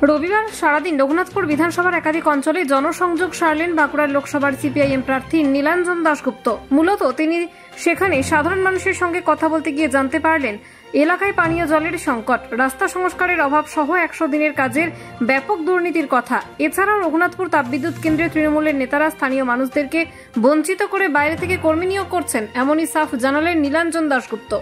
রবিবার সারাদিন রঘুনাথপুর বিধানসভার একাধিক অঞ্চলে জনসংযোগ সারলেন বাঁকুড়ার লোকসভার সিপিআইএম প্রার্থী নীলাঞ্জন দাশগুপ্ত। মূলত তিনি সেখানে সাধারণ মানুষের সঙ্গে কথা বলতে গিয়ে জানতে পারলেন এলাকায় পানীয় জলের সংকট, রাস্তা সংস্কারের অভাব সহ 100 দিনের কাজের ব্যাপক দুর্নীতির কথা। এছাড়াও রঘুনাথপুর তাপবিদ্যুৎ কেন্দ্রে তৃণমূলের নেতারা স্থানীয় মানুষদেরকে বঞ্চিত করে বাইরে থেকে কর্মী নিয়োগ করছেন, এমনই সাফ জানালেন নীলাঞ্জন দাশগুপ্ত।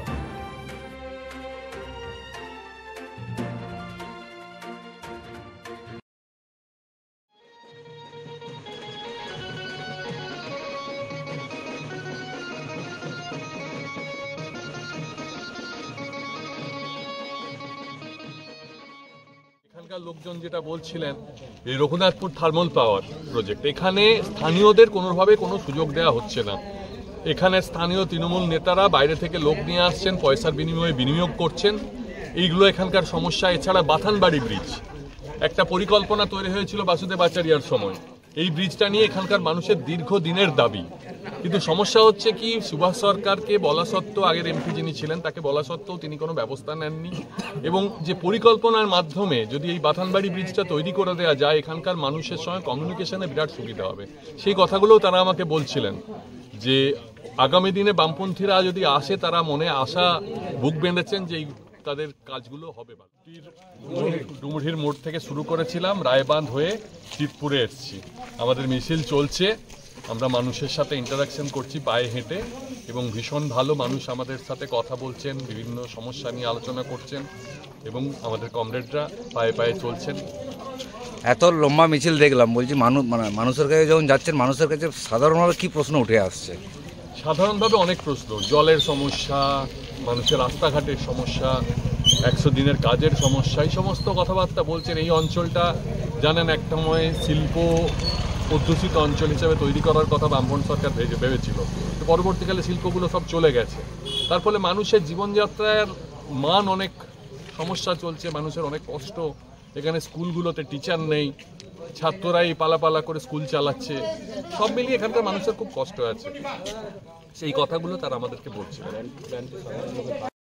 এখানকার লোকজন যেটা বলছিলেন, এই রঘুনাথপুর থার্মাল পাওয়ার প্রজেক্ট, এখানে স্থানীয়দের কোনোভাবে কোনো সুযোগ দেওয়া হচ্ছে না। এখানে স্থানীয় তৃণমূল নেতারা বাইরে থেকে লোক নিয়ে আসছেন, পয়সার বিনিময়ে বিনিয়োগ করছেন, এইগুলো এখানকার সমস্যা। এছাড়া বাথানবাড়ি ব্রিজ, একটা পরিকল্পনা তৈরি হয়েছিল বাসুদেব আচারিয়ার সময়, এই ব্রিজটা নিয়ে এখানকার মানুষের দীর্ঘদিনের দাবি। কিন্তু সমস্যা হচ্ছে কি, সুভাষ সরকারকে বলা সত্ত্বেও, আগের এমপি যিনি ছিলেন তাকে বলা সত্ত্বেও তিনি কোনো ব্যবস্থা নেননি। এবং যে পরিকল্পনার মাধ্যমে যদি এই বাথানবাড়ি ব্রিজটা তৈরি করে দেওয়া যায়, এখানকার মানুষের সঙ্গে কমিউনিকেশনে বিরাট সুবিধা হবে। সেই কথাগুলোও তারা আমাকে বলছিলেন যে আগামী দিনে বামপন্থীরা যদি আসে, তারা মনে আশা বুক বেঁধেছেন যে তাদের কাজগুলো হবে। ডুমুরহির মোড় থেকে শুরু করেছিলাম, রায়বাঁধ হয়ে চিতপুরে এসেছি। আমাদের মিছিল চলছে, আমরা মানুষের সাথে ইন্টারাকশন করছি পায়ে হেঁটে, এবং ভীষণ ভালো মানুষ আমাদের সাথে কথা বলছেন, বিভিন্ন সমস্যা নিয়ে আলোচনা করছেন, এবং আমাদের কমরেডরা পায়ে পায়ে চলছেন। এত লম্বা মিছিল দেখলাম, বলছি মানুষের কাছে যখন যাচ্ছেন, মানুষের কাছে সাধারণভাবে কি প্রশ্ন উঠে আসছে? সাধারণভাবে অনেক প্রশ্ন, জলের সমস্যা, মানুষের রাস্তাঘাটের সমস্যা, 100 দিনের কাজের সমস্যা, এই সমস্ত কথাবার্তা বলছেন। এই অঞ্চলটা জানেন একটা সময় শিল্প অধ্যুষিত অঞ্চল হিসেবে তৈরি করার কথা বামপন্থী সরকার ভেবেছিল, পরবর্তীকালে শিল্পগুলো সব চলে গেছে। তার ফলে মানুষের জীবনযাত্রার মান অনেক সমস্যা চলছে, মানুষের অনেক কষ্ট। এখানে স্কুলগুলোতে টিচার নেই, ছাত্ররাই পালাপালা করে স্কুল চালাচ্ছে, সব মিলিয়ে এখানকার মানুষের খুব কষ্ট আছে। সেই কথাগুলো তারা আমাদেরকে বলছে।